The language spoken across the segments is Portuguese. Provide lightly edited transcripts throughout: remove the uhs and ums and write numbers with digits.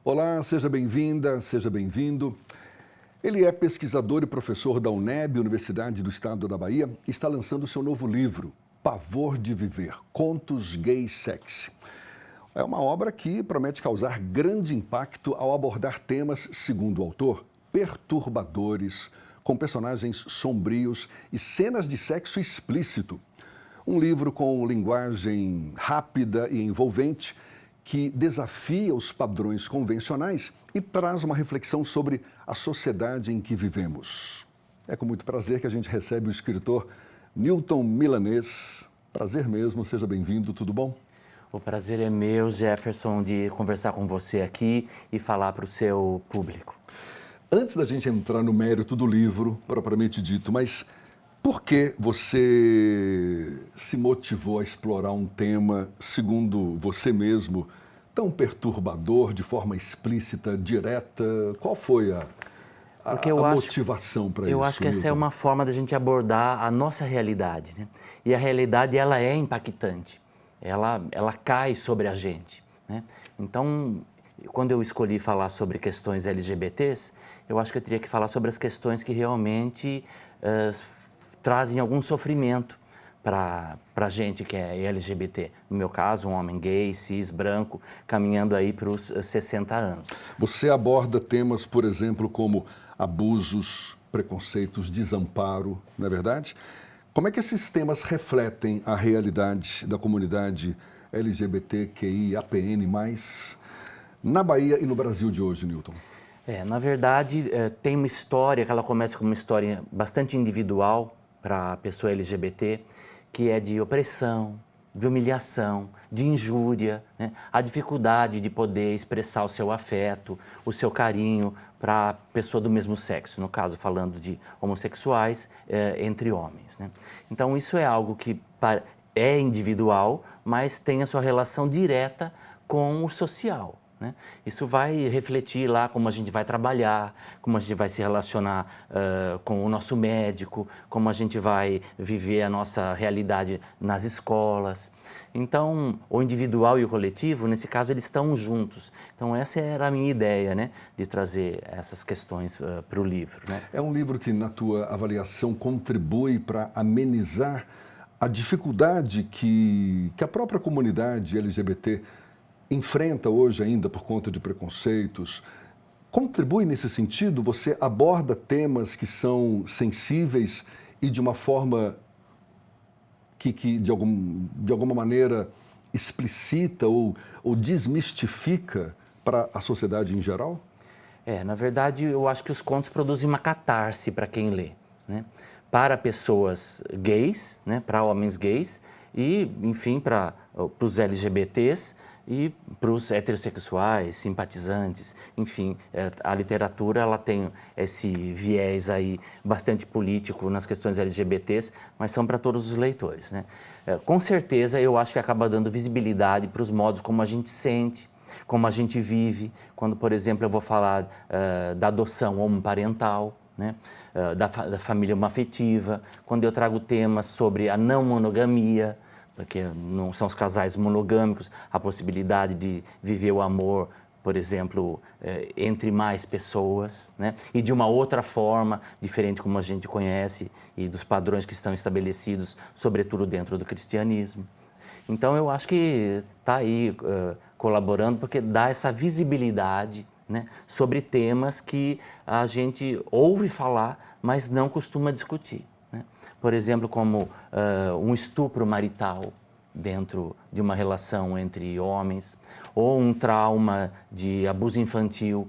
Olá, seja bem-vinda, seja bem-vindo. Ele é pesquisador e professor da UNEB, Universidade do Estado da Bahia, e está lançando seu novo livro, Pavor de Viver, Contos Gay Sexy. É uma obra que promete causar grande impacto ao abordar temas, segundo o autor, perturbadores, com personagens sombrios e cenas de sexo explícito. Um livro com linguagem rápida e envolvente, que desafia os padrões convencionais e traz uma reflexão sobre a sociedade em que vivemos. É com muito prazer que a gente recebe o escritor Newton Milanês. Prazer mesmo, seja bem-vindo, tudo bom? O prazer é meu, Jefferson, de conversar com você aqui e falar para o seu público. Antes da gente entrar no mérito do livro, propriamente dito, mas por que você se motivou a explorar um tema, segundo você mesmo, tão perturbador, de forma explícita, direta? Qual foi a motivação para isso? Eu acho que essa é Newton? uma forma da gente abordar a nossa realidade, né? E a realidade, ela é impactante, ela cai sobre a gente, né? Então, quando eu escolhi falar sobre questões LGBTs, eu acho que eu teria que falar sobre as questões que realmente trazem algum sofrimento para a gente que é LGBT. No meu caso, um homem gay, cis, branco, caminhando aí para os 60 anos. Você aborda temas, por exemplo, como abusos, preconceitos, desamparo, não é verdade? Como é que esses temas refletem a realidade da comunidade LGBTQIAPN+, na Bahia e no Brasil de hoje, Newton? Na verdade, tem uma história que ela começa com uma história bastante individual para a pessoa LGBT, que é de opressão, de humilhação, de injúria, né? A dificuldade de poder expressar o seu afeto, o seu carinho para a pessoa do mesmo sexo, no caso falando de homossexuais entre homens, né? Então isso é algo que é individual, mas tem a sua relação direta com o social, né? Isso vai refletir lá como a gente vai trabalhar, como a gente vai se relacionar com o nosso médico, como a gente vai viver a nossa realidade nas escolas. Então, o individual e o coletivo, nesse caso, eles estão juntos. Então, essa era a minha ideia, né, de trazer essas questões para o livro, né? É um livro que, na tua avaliação, contribui para amenizar a dificuldade que a própria comunidade LGBT enfrenta hoje ainda por conta de preconceitos. Contribui nesse sentido? Você aborda temas que são sensíveis e de uma forma que de alguma maneira explicita ou desmistifica para a sociedade em geral? Na verdade, eu acho que os contos produzem uma catarse para quem lê, né? Para pessoas gays, né? Para homens gays e, enfim, para os LGBTs e para os heterossexuais, simpatizantes, enfim, a literatura ela tem esse viés aí bastante político nas questões LGBTs, mas são para todos os leitores, né? Com certeza eu acho que acaba dando visibilidade para os modos como a gente sente, como a gente vive, quando, por exemplo, eu vou falar da adoção homoparental, né? Da família homoafetiva, quando eu trago temas sobre a não monogamia, porque não são os casais monogâmicos, a possibilidade de viver o amor, por exemplo, entre mais pessoas, né? E de uma outra forma, diferente como a gente conhece e dos padrões que estão estabelecidos, sobretudo dentro do cristianismo. Então, eu acho que está aí colaborando porque dá essa visibilidade, né, sobre temas que a gente ouve falar, mas não costuma discutir, né? Por exemplo, como um estupro marital dentro de uma relação entre homens, ou um trauma de abuso infantil.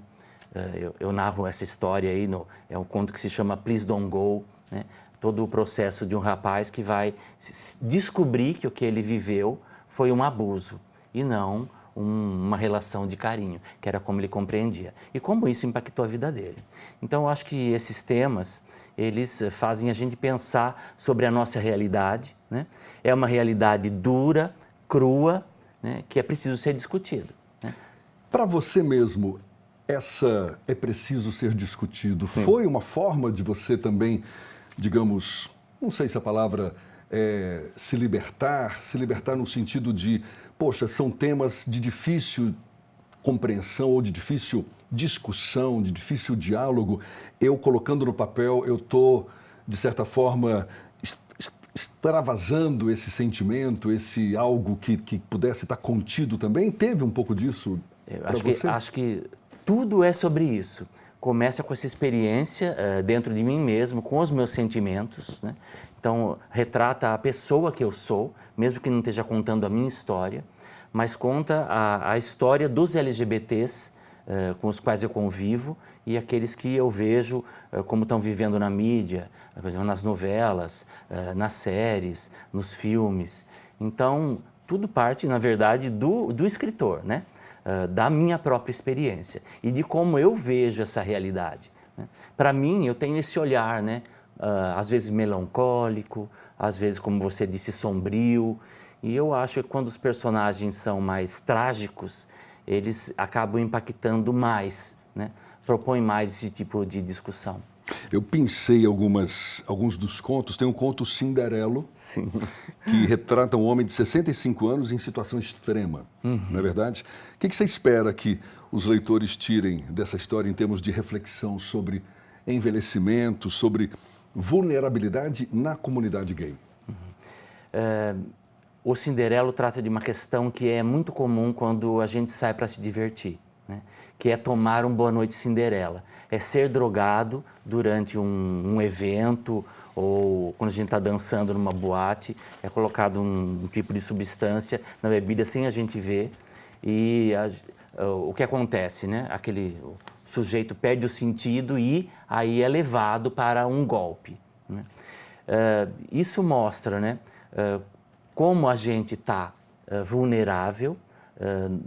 Eu narro essa história aí, é um conto que se chama Please Don't Go, né? Todo o processo de um rapaz que vai descobrir que o que ele viveu foi um abuso e não uma relação de carinho, que era como ele compreendia. E como isso impactou a vida dele. Então, eu acho que esses temas, eles fazem a gente pensar sobre a nossa realidade, né? É uma realidade dura, crua, né, que é preciso ser discutido, né? Para você mesmo, essa é preciso ser discutido. Sim. Foi uma forma de você também, digamos, não sei se a palavra é se libertar no sentido de, poxa, são temas de difícil compreensão ou de difícil discussão, de difícil diálogo, eu colocando no papel, eu estou, de certa forma, extravasando esse sentimento, esse algo que pudesse estar contido também? Teve um pouco disso para você? Acho que tudo é sobre isso. Começa com essa experiência dentro de mim mesmo, com os meus sentimentos, né? Então, retrata a pessoa que eu sou, mesmo que não esteja contando a minha história, mas conta a história dos LGBTs com os quais eu convivo e aqueles que eu vejo como estão vivendo na mídia, por exemplo, nas novelas, nas séries, nos filmes. Então, tudo parte, na verdade, do escritor, né? Da minha própria experiência e de como eu vejo essa realidade, né? Para mim, eu tenho esse olhar, né? Às vezes melancólico, às vezes, como você disse, sombrio. E eu acho que quando os personagens são mais trágicos, eles acabam impactando mais, né? Propõem mais esse tipo de discussão. Eu pensei alguns dos contos. Tem um conto Cinderelo, Sim. que retrata um homem de 65 anos em situação extrema, não é verdade? O que você espera que os leitores tirem dessa história em termos de reflexão sobre envelhecimento, sobre vulnerabilidade na comunidade gay? O Cinderelo trata de uma questão que é muito comum quando a gente sai para se divertir, né? Que é tomar um Boa Noite Cinderela. É ser drogado durante um evento ou quando a gente está dançando numa boate, é colocado um tipo de substância na bebida sem a gente ver e o que acontece, né? O sujeito perde o sentido e aí é levado para um golpe, né? Isso mostra, né? Como a gente está vulnerável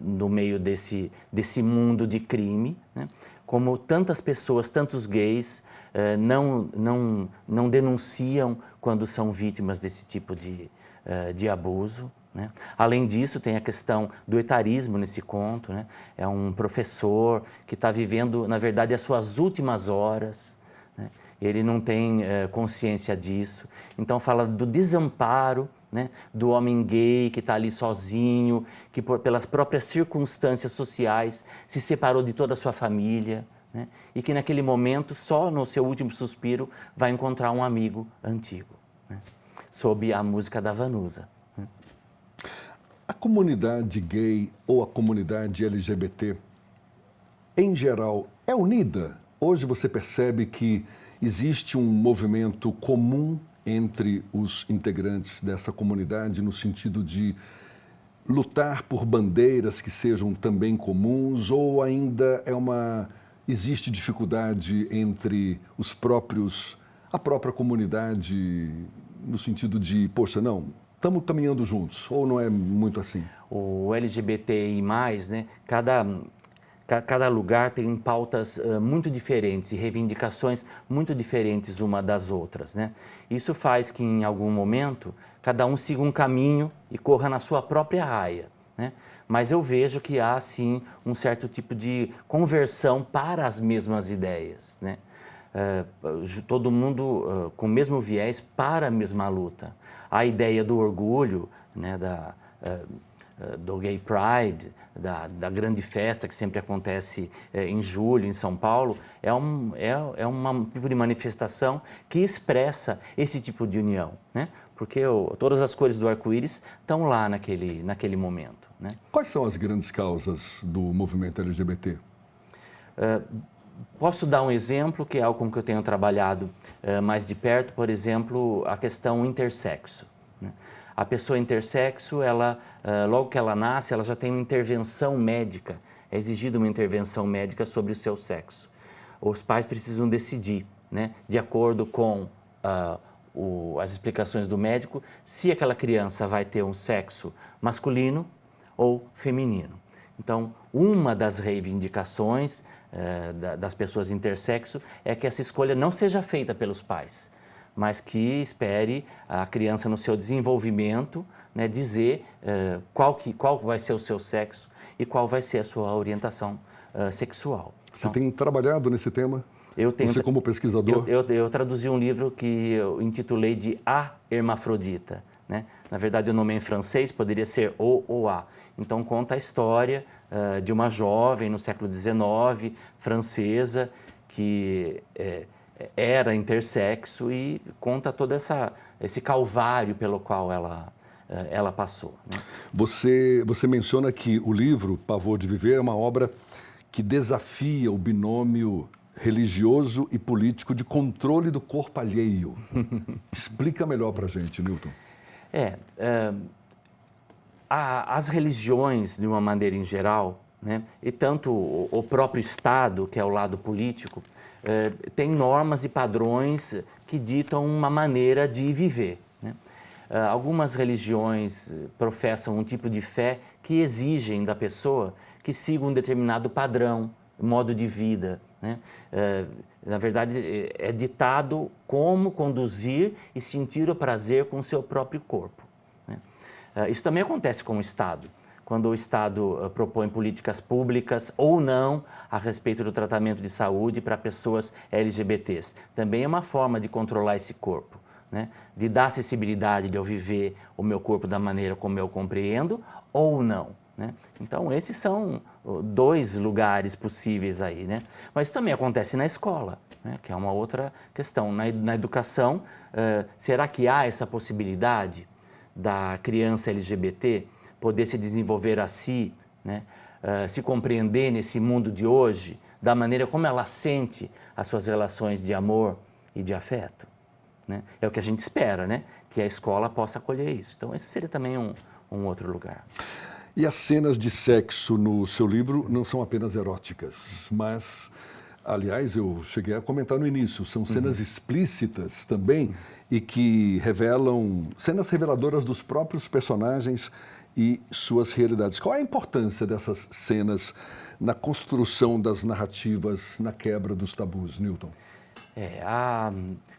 no meio desse mundo de crime, né? Como tantas pessoas, tantos gays não denunciam quando são vítimas desse tipo de abuso, né? Além disso, tem a questão do etarismo nesse conto, né? É um professor que está vivendo, na verdade, as suas últimas horas, né? Ele não tem consciência disso. Então, fala do desamparo, né, do homem gay que está ali sozinho, que pelas próprias circunstâncias sociais se separou de toda a sua família, né, e que naquele momento, só no seu último suspiro, vai encontrar um amigo antigo, né, sob a música da Vanusa. Né. A comunidade gay ou a comunidade LGBT, em geral, é unida? Hoje você percebe que existe um movimento comum entre os integrantes dessa comunidade no sentido de lutar por bandeiras que sejam também comuns, ou ainda existe dificuldade entre a própria comunidade no sentido de, poxa, não, estamos caminhando juntos, ou não é muito assim? O LGBTI+, né, cada lugar tem pautas muito diferentes e reivindicações muito diferentes uma das outras, né? Isso faz que, em algum momento, cada um siga um caminho e corra na sua própria raia, né? Mas eu vejo que há, sim, um certo tipo de conversão para as mesmas ideias, né? Todo mundo com o mesmo viés para a mesma luta. A ideia do orgulho, né, do Gay Pride, da grande festa que sempre acontece em julho em São Paulo, é um tipo de manifestação que expressa esse tipo de união, né? Porque todas as cores do arco-íris estão lá naquele momento, né? Quais são as grandes causas do movimento LGBT? Posso dar um exemplo, que é algo com que eu tenho trabalhado mais de perto, por exemplo, a questão intersexo, né? A pessoa intersexo, logo que ela nasce, ela já tem uma intervenção médica, é exigida uma intervenção médica sobre o seu sexo. Os pais precisam decidir, né, de acordo com as explicações do médico, se aquela criança vai ter um sexo masculino ou feminino. Então, uma das reivindicações das pessoas intersexo é que essa escolha não seja feita pelos pais, mas que espere a criança no seu desenvolvimento, né, dizer qual vai ser o seu sexo e qual vai ser a sua orientação sexual. Você tem trabalhado nesse tema? Você como pesquisador? Eu traduzi um livro que eu intitulei de A Hermafrodita, né? Na verdade, o nome é em francês, poderia ser O ou A. Então, conta a história de uma jovem no século XIX, francesa, que era intersexo e conta todo esse calvário pelo qual ela passou, né? Você menciona que o livro Pavor de Viver é uma obra que desafia o binômio religioso e político de controle do corpo alheio. Explica melhor para a gente, Newton. As religiões, de uma maneira em geral, né, e tanto o próprio Estado, que é o lado político, tem normas e padrões que ditam uma maneira de viver, né? Algumas religiões professam um tipo de fé que exigem da pessoa que siga um determinado padrão, modo de vida, né? Na verdade, é ditado como conduzir e sentir o prazer com o seu próprio corpo, né? Isso também acontece com o Estado, quando o Estado propõe políticas públicas ou não a respeito do tratamento de saúde para pessoas LGBTs. Também é uma forma de controlar esse corpo, né? De dar acessibilidade de eu viver o meu corpo da maneira como eu compreendo ou não, né? Então, esses são dois lugares possíveis aí, né? Mas isso também acontece na escola, né? Que é uma outra questão. Na educação, será que há essa possibilidade da criança LGBT poder se desenvolver a si, né? Se compreender nesse mundo de hoje, da maneira como ela sente as suas relações de amor e de afeto, né? É o que a gente espera, né? Que a escola possa acolher isso. Então, esse seria também um outro lugar. E as cenas de sexo no seu livro não são apenas eróticas, mas, aliás, eu cheguei a comentar no início, são cenas explícitas também e que revelam, cenas reveladoras dos próprios personagens e suas realidades. Qual é a importância dessas cenas na construção das narrativas, na quebra dos tabus, Newton?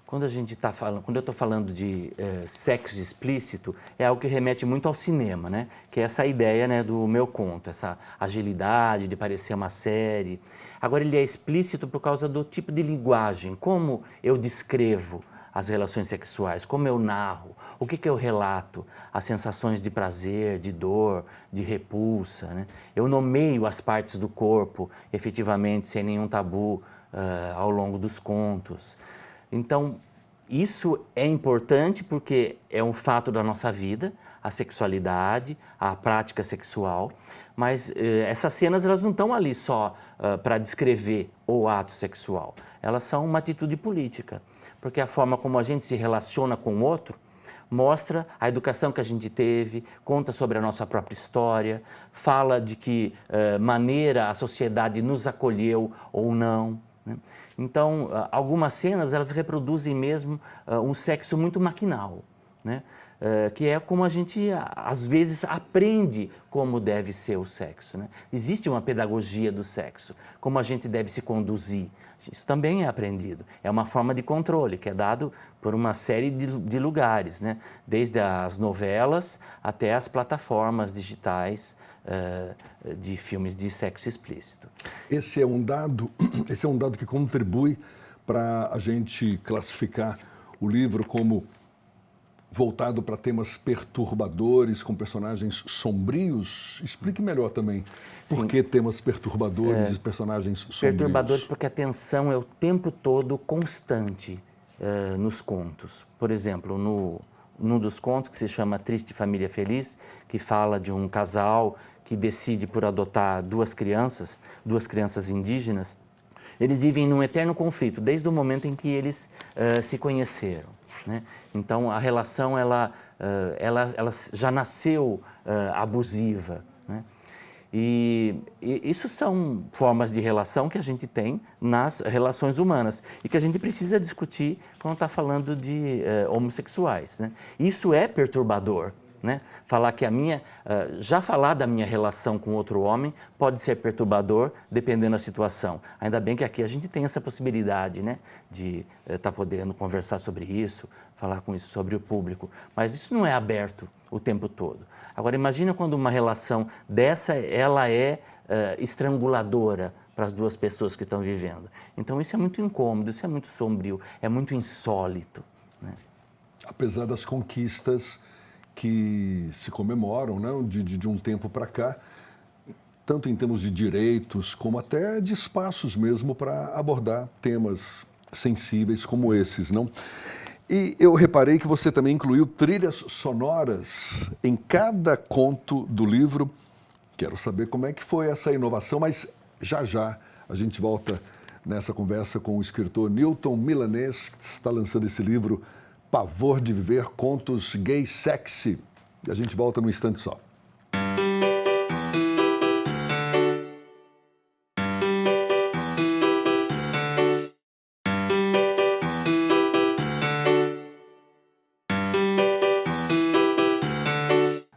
Quando eu estou falando de sexo explícito, é algo que remete muito ao cinema, né? Que é essa ideia, né, do meu conto, essa agilidade de parecer uma série. Agora, ele é explícito por causa do tipo de linguagem, como eu descrevo as relações sexuais, como eu narro, o que eu relato, as sensações de prazer, de dor, de repulsa, né? Eu nomeio as partes do corpo, efetivamente, sem nenhum tabu, ao longo dos contos. Então, isso é importante porque é um fato da nossa vida, a sexualidade, a prática sexual, mas essas cenas elas não estão ali só para descrever o ato sexual, elas são uma atitude política, porque a forma como a gente se relaciona com o outro mostra a educação que a gente teve, conta sobre a nossa própria história, fala de que maneira a sociedade nos acolheu ou não, né? Então, algumas cenas, elas reproduzem mesmo um sexo muito maquinal, né? Que é como a gente, às vezes, aprende como deve ser o sexo, né? Existe uma pedagogia do sexo, como a gente deve se conduzir. Isso também é aprendido. É uma forma de controle que é dado por uma série de lugares, né? Desde as novelas até as plataformas digitais de filmes de sexo explícito. Esse é um dado que contribui para a gente classificar o livro como voltado para temas perturbadores, com personagens sombrios. Explique melhor também por que temas perturbadores e personagens sombrios. Perturbadores porque a tensão é o tempo todo constante nos contos. Por exemplo, num dos contos que se chama Triste Família Feliz, que fala de um casal que decide por adotar duas crianças indígenas, eles vivem num eterno conflito, desde o momento em que eles se conheceram, né? Então, a relação ela já nasceu abusiva, né? E isso são formas de relação que a gente tem nas relações humanas e que a gente precisa discutir quando está falando de homossexuais, né? Isso é perturbador, né? Falar da minha relação com outro homem pode ser perturbador dependendo da situação. Ainda bem que aqui a gente tem essa possibilidade, né, de estar podendo conversar sobre isso, falar com isso sobre o público, mas isso não é aberto o tempo todo. Agora imagina quando uma relação dessa ela é estranguladora para as duas pessoas que estão vivendo. Então isso é muito incômodo, isso é muito sombrio, é muito insólito, né? Apesar das conquistas que se comemoram, né, de um tempo para cá, tanto em termos de direitos, como até de espaços mesmo para abordar temas sensíveis como esses, não? E eu reparei que você também incluiu trilhas sonoras em cada conto do livro. Quero saber como é que foi essa inovação, mas já a gente volta nessa conversa com o escritor Newton Milanês, que está lançando esse livro Pavor de Viver, Contos Gay Sexy. E a gente volta num instante só.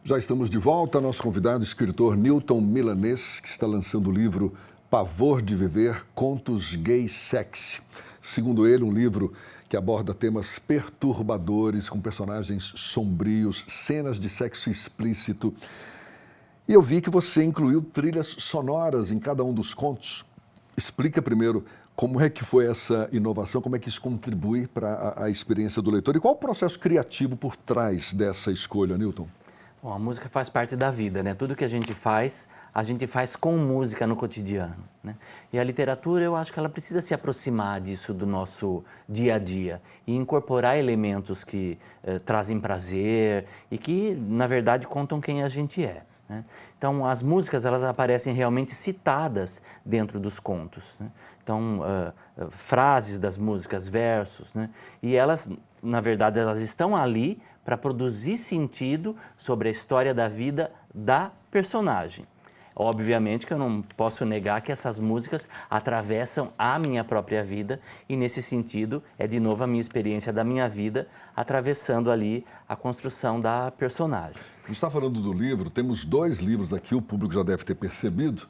Já estamos de volta. Nosso convidado, o escritor Newton Milanês, que está lançando o livro Pavor de Viver, Contos Gay Sexy. Segundo ele, um livro que aborda temas perturbadores, com personagens sombrios, cenas de sexo explícito. E eu vi que você incluiu trilhas sonoras em cada um dos contos. Explica primeiro como é que foi essa inovação, como é que isso contribui para a experiência do leitor e qual o processo criativo por trás dessa escolha, Newton? Bom, a música faz parte da vida, né? Tudo que a gente faz com música no cotidiano, né? E a literatura, eu acho que ela precisa se aproximar disso do nosso dia a dia e incorporar elementos que trazem prazer e que, na verdade, contam quem a gente é, né? Então, as músicas, elas aparecem realmente citadas dentro dos contos, né? Então, frases das músicas, versos, né? E elas, na verdade, elas estão ali para produzir sentido sobre a história da vida da personagem. Obviamente que eu não posso negar que essas músicas atravessam a minha própria vida e, nesse sentido, é de novo a minha experiência da minha vida atravessando ali a construção da personagem. A gente está falando do livro, temos 2 livros aqui, o público já deve ter percebido.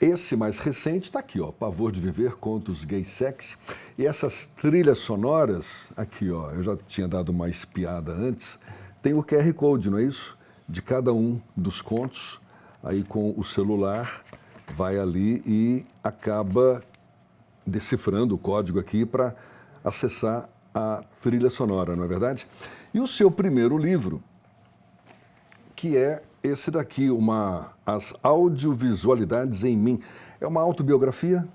Esse mais recente está aqui, ó, Pavor de Viver, Contos Gay Sexy. E essas trilhas sonoras, aqui, ó, eu já tinha dado uma espiada antes, tem o QR Code, não é isso? De cada um dos contos, aí com o celular, vai ali e acaba decifrando o código aqui para acessar a trilha sonora, não é verdade? E o seu primeiro livro, que é esse daqui, As Audiovisualidades em Mim. É uma autobiografia?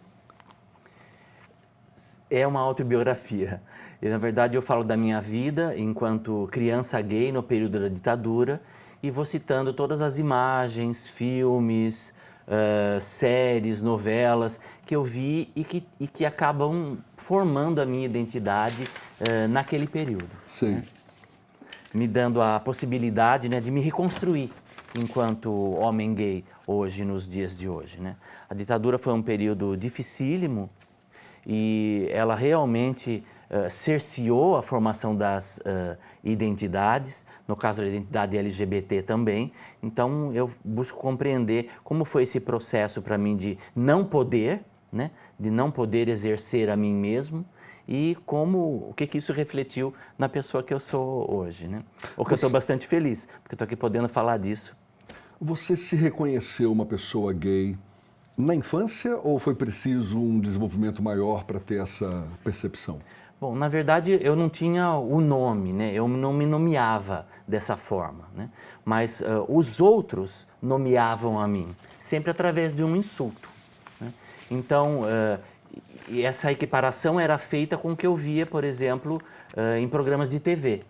É uma autobiografia. E, na verdade, eu falo da minha vida enquanto criança gay no período da ditadura e vou citando todas as imagens, filmes, séries, novelas que eu vi e que acabam formando a minha identidade naquele período. Sim. Né? Me dando a possibilidade, né, de me reconstruir enquanto homem gay hoje, nos dias de hoje, né? A ditadura foi um período dificílimo e ela realmente cerceou a formação das identidades, no caso da identidade LGBT também. Então, eu busco compreender como foi esse processo para mim de não poder, né, de não poder exercer a mim mesmo, e o que isso refletiu na pessoa que eu sou hoje, né? O que eu estou bastante feliz, porque estou aqui podendo falar disso. Você se reconheceu uma pessoa gay na infância ou foi preciso um desenvolvimento maior para ter essa percepção? Bom, na verdade, eu não tinha o nome, né? Eu não me nomeava dessa forma, né? Mas os outros nomeavam a mim, sempre através de um insulto, né? Então, e essa equiparação era feita com o que eu via, por exemplo, em programas de TV.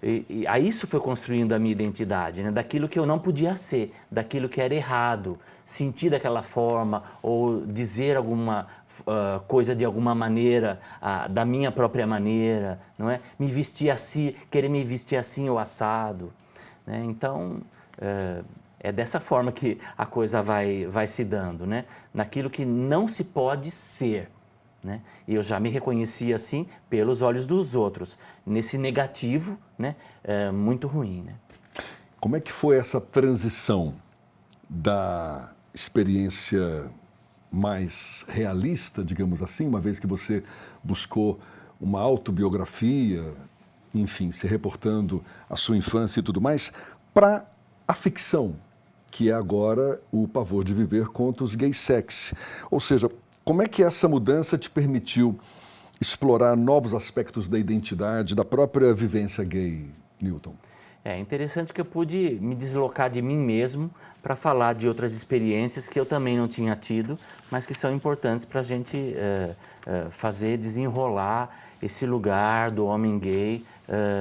E aí isso foi construindo a minha identidade, né? Daquilo que eu não podia ser, daquilo que era errado, sentir daquela forma ou dizer alguma coisa de alguma maneira, da minha própria maneira, não é? Me vestir assim, querer me vestir assim ou assado, né? Então, é dessa forma que a coisa vai se dando, né? Naquilo que não se pode ser, né? E eu já me reconhecia assim pelos olhos dos outros, nesse negativo, né? Muito ruim, né? Como é que foi essa transição da experiência mais realista, digamos assim, uma vez que você buscou uma autobiografia, enfim, se reportando a sua infância e tudo mais, para a ficção, que é agora o Pavor de Viver, Contos Gay Sexy. Ou seja, como é que essa mudança te permitiu explorar novos aspectos da identidade, da própria vivência gay, Newton? É interessante que eu pude me deslocar de mim mesmo para falar de outras experiências que eu também não tinha tido, mas que são importantes para a gente fazer desenrolar esse lugar do homem gay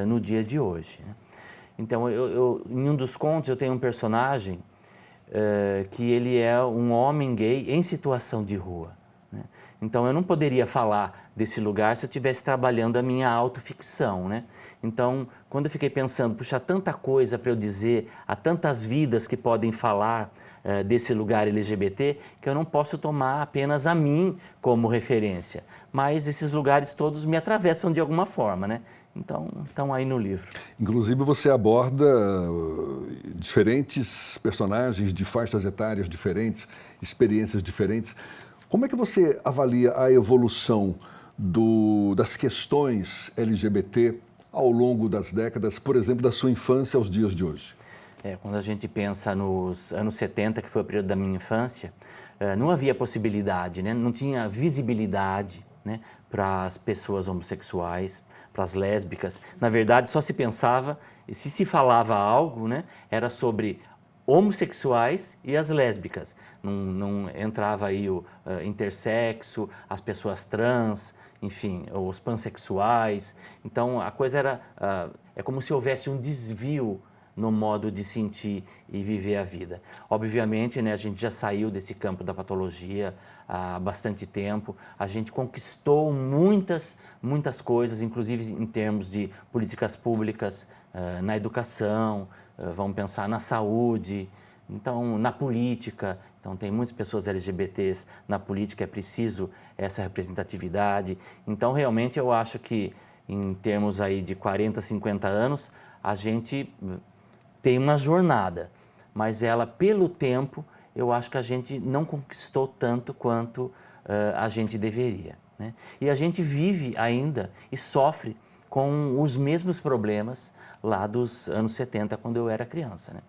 no dia de hoje, né? Então, em um dos contos eu tenho um personagem que ele é um homem gay em situação de rua, né? Então, eu não poderia falar desse lugar se eu estivesse trabalhando a minha autoficção, né? Então, quando eu fiquei pensando, puxa, há tanta coisa para eu dizer, há tantas vidas que podem falar desse lugar LGBT, que eu não posso tomar apenas a mim como referência. Mas esses lugares todos me atravessam de alguma forma, né? Então, estão aí no livro. Inclusive, você aborda diferentes personagens de faixas etárias diferentes, experiências diferentes. Como é que você avalia a evolução das questões LGBT ao longo das décadas, por exemplo, da sua infância aos dias de hoje? Quando a gente pensa nos anos 70, que foi o período da minha infância, não havia possibilidade, né? Não tinha visibilidade, né, para as pessoas homossexuais, para as lésbicas. Na verdade, só se pensava, se falava algo, né, era sobre homossexuais e as lésbicas. Não entrava aí o intersexo, as pessoas trans, enfim, os pansexuais. Então, a coisa era... é como se houvesse um desvio no modo de sentir e viver a vida. Obviamente, né, a gente já saiu desse campo da patologia há bastante tempo, a gente conquistou muitas coisas, inclusive em termos de políticas públicas, na educação, vamos pensar na saúde, então na política. Então tem muitas pessoas LGBTs na política, é preciso essa representatividade. Então realmente eu acho que em termos aí de 40, 50 anos, a gente tem uma jornada, mas ela, pelo tempo, eu acho que a gente não conquistou tanto quanto a gente deveria, né? E a gente vive ainda e sofre com os mesmos problemas lá dos anos 70, quando eu era criança, né?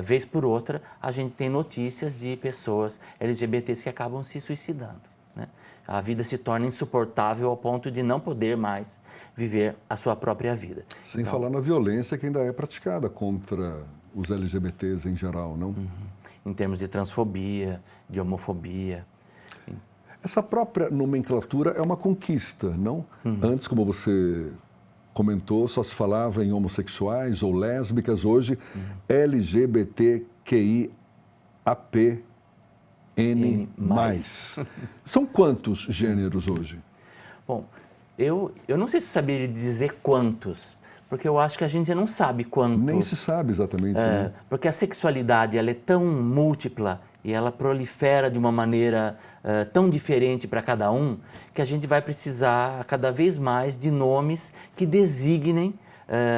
Vez por outra, a gente tem notícias de pessoas LGBTs que acabam se suicidando, né? A vida se torna insuportável ao ponto de não poder mais viver a sua própria vida. Sem falar na violência que ainda é praticada contra os LGBTs em geral, não? Em termos de transfobia, de homofobia. Essa própria nomenclatura é uma conquista, não? Antes, como você comentou, só se falava em homossexuais ou lésbicas. Hoje, LGBTQIAPN+. São quantos gêneros hoje? Bom, eu não sei se saberia dizer quantos, porque eu acho que a gente não sabe quantos. Nem se sabe exatamente, né? Porque a sexualidade ela é tão múltipla e ela prolifera de uma maneira tão diferente para cada um, que a gente vai precisar cada vez mais de nomes que designem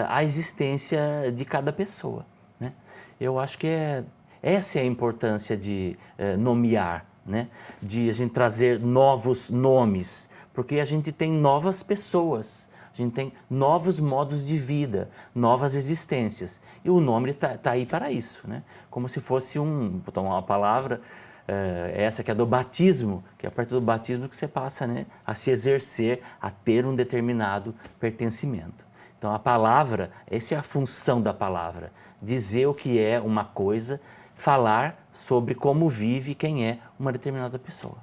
a existência de cada pessoa, né? Eu acho que essa é a importância de nomear, né? De a gente trazer novos nomes, porque a gente tem novas pessoas, a gente tem novos modos de vida, novas existências. E o nome tá aí para isso, né? Como se fosse vou tomar uma palavra, essa que é do batismo, que é a partir do batismo que você passa, né, a se exercer, a ter um determinado pertencimento. Então a palavra, essa é a função da palavra, dizer o que é uma coisa, falar sobre como vive quem é uma determinada pessoa.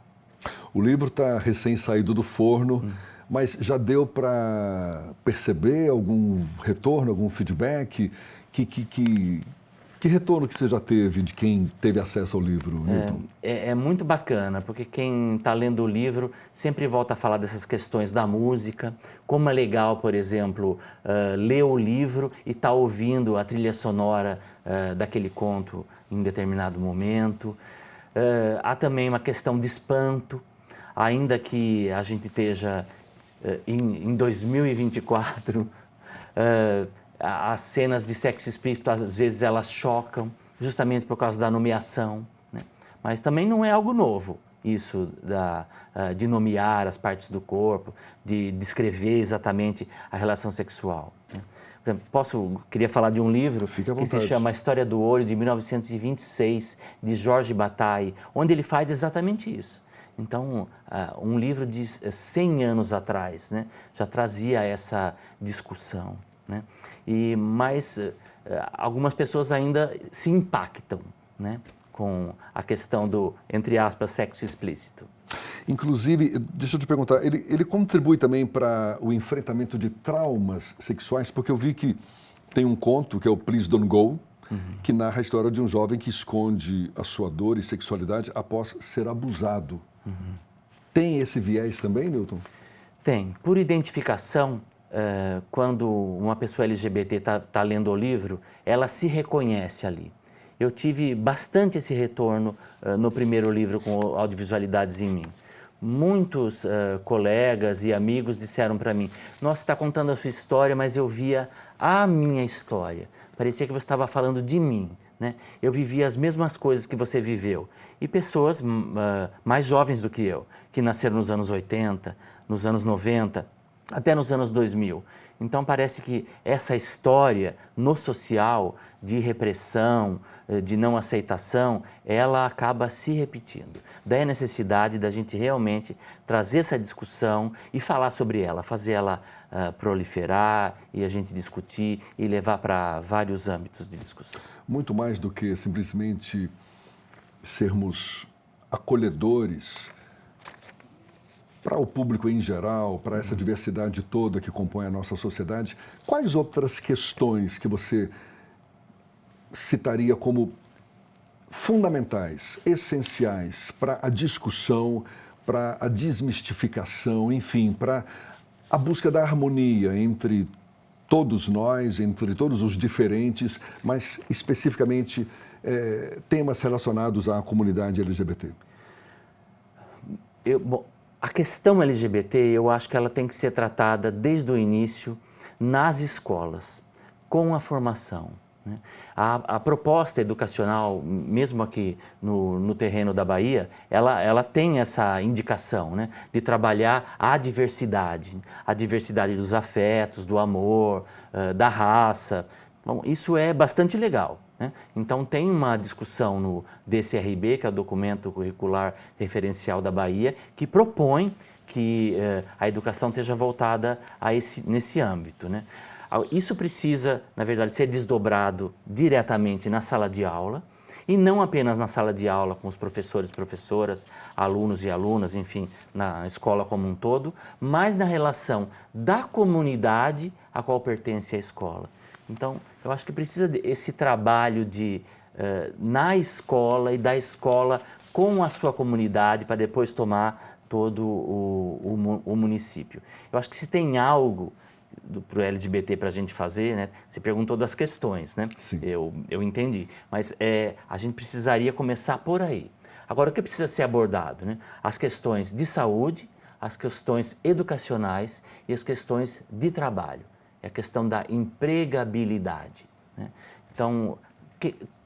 O livro está recém-saído do forno, mas já deu para perceber algum retorno, algum feedback? Que retorno que você já teve de quem teve acesso ao livro, Newton? É muito bacana, porque quem está lendo o livro sempre volta a falar dessas questões da música, como é legal, por exemplo, ler o livro e estar ouvindo a trilha sonora daquele conto em determinado momento. Há também uma questão de espanto, ainda que a gente esteja em 2024, as cenas de sexo explícito, às vezes elas chocam, justamente por causa da nomeação, né? Mas também não é algo novo, isso de nomear as partes do corpo, de descrever exatamente a relação sexual, né? Por exemplo, queria falar de um livro que se chama A História do Olho, de 1926, de Jorge Bataille, onde ele faz exatamente isso. Então, um livro de 100 anos atrás, né, já trazia essa discussão, né? Mas algumas pessoas ainda se impactam, né, com a questão do, entre aspas, sexo explícito. Inclusive, deixa eu te perguntar, ele contribui também para o enfrentamento de traumas sexuais? Porque eu vi que tem um conto, que é o Please Don't Go, que narra a história de um jovem que esconde a sua dor e sexualidade após ser abusado. Tem esse viés também, Newton? Tem. Por identificação, quando uma pessoa LGBT está lendo o livro, ela se reconhece ali. Eu tive bastante esse retorno no primeiro livro com Audiovisualidades em Mim. Muitos colegas e amigos disseram para mim, nossa, você está contando a sua história, mas eu via a minha história. Parecia que você estava falando de mim, né? Eu vivia as mesmas coisas que você viveu. E pessoas mais jovens do que eu, que nasceram nos anos 80, nos anos 90, até nos anos 2000. Então parece que essa história no social de repressão, de não aceitação, ela acaba se repetindo. Daí a necessidade da gente realmente trazer essa discussão e falar sobre ela, fazer ela proliferar e a gente discutir e levar para vários âmbitos de discussão. Muito mais do que simplesmente sermos acolhedores para o público em geral, para essa diversidade toda que compõe a nossa sociedade, quais outras questões que você citaria como fundamentais, essenciais para a discussão, para a desmistificação, enfim, para a busca da harmonia entre todos nós, entre todos os diferentes, mas especificamente temas relacionados à comunidade LGBT? A questão LGBT, eu acho que ela tem que ser tratada desde o início nas escolas, com a formação, né? A proposta educacional, mesmo aqui no terreno da Bahia, ela tem essa indicação, né, de trabalhar a diversidade dos afetos, do amor, da raça. Bom, isso é bastante legal, né? Então tem uma discussão no DCRB, que é o Documento Curricular Referencial da Bahia, que propõe que a educação esteja voltada nesse âmbito, né? Isso precisa, na verdade, ser desdobrado diretamente na sala de aula, e não apenas na sala de aula com os professores, professoras, alunos e alunas, enfim, na escola como um todo, mas na relação da comunidade a qual pertence a escola. Então, eu acho que precisa desse trabalho na escola e da escola com a sua comunidade para depois tomar todo o município. Eu acho que se tem algo para o LGBT para a gente fazer, né? Você perguntou das questões, né? Sim. Eu entendi, mas a gente precisaria começar por aí. Agora, o que precisa ser abordado, né? As questões de saúde, as questões educacionais e as questões de trabalho. É a questão da empregabilidade, né? Então,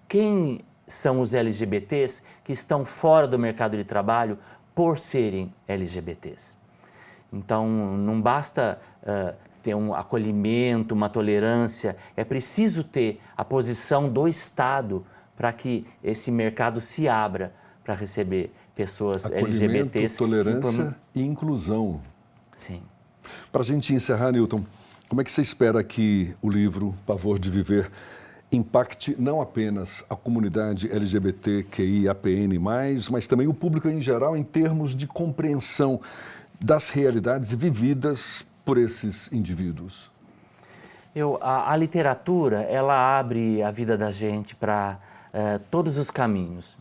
quem são os LGBTs que estão fora do mercado de trabalho por serem LGBTs? Então, não basta ter um acolhimento, uma tolerância, é preciso ter a posição do Estado para que esse mercado se abra para receber pessoas LGBTs. Tolerância e inclusão. Sim. Para a gente encerrar, Newton, como é que você espera que o livro Pavor de Viver impacte não apenas a comunidade LGBTQIAPN+, mas também o público em geral em termos de compreensão das realidades vividas por esses indivíduos? A literatura, ela abre a vida da gente para todos os caminhos.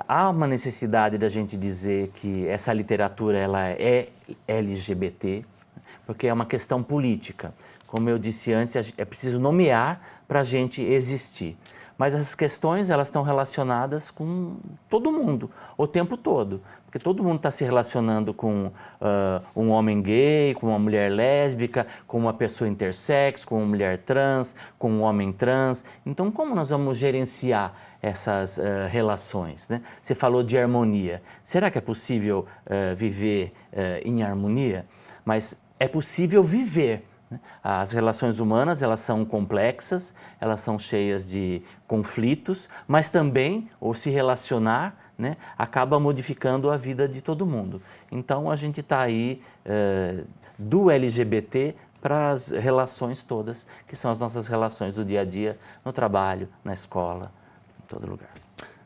Há uma necessidade da gente dizer que essa literatura ela é LGBT, porque é uma questão política. Como eu disse antes, é preciso nomear para a gente existir. Mas essas questões, elas estão relacionadas com todo mundo, o tempo todo. Porque todo mundo está se relacionando com um homem gay, com uma mulher lésbica, com uma pessoa intersexo, com uma mulher trans, com um homem trans. Então, como nós vamos gerenciar essas relações, né? Você falou de harmonia. Será que é possível viver em harmonia? Mas é possível viver. As relações humanas, elas são complexas, elas são cheias de conflitos, mas também, ou se relacionar, né, acaba modificando a vida de todo mundo. Então, a gente está aí do LGBT para as relações todas, que são as nossas relações do dia a dia, no trabalho, na escola, em todo lugar.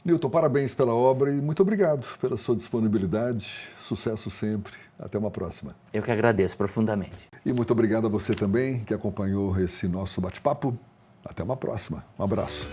Newton, parabéns pela obra e muito obrigado pela sua disponibilidade. Sucesso sempre. Até uma próxima. Eu que agradeço profundamente. E muito obrigado a você também que acompanhou esse nosso bate-papo. Até uma próxima. Um abraço.